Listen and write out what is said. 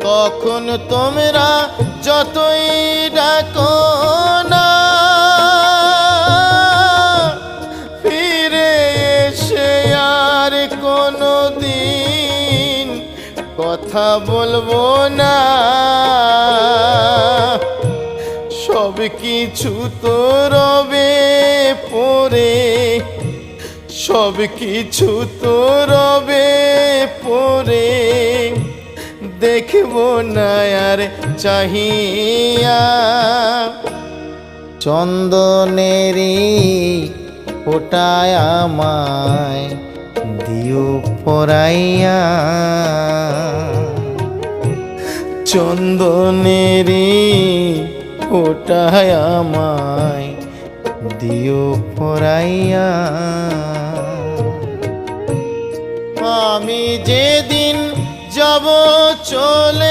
তখন তোমরা যতই ডাকো না, ফিরে এসে আর কোনো দিন কথা বলবো না। সব কিছু তো রবে পড়ে, সব কিছু তো রবে পড়ে, দেখব না আর চাহিয়া। চন্দনেরি ফোঁটায় আমায় দিও পরাইয়া, চন্দনেরি ফোঁটায় আমায় দিও পরাইয়া। আমি যেদিন যাব চলে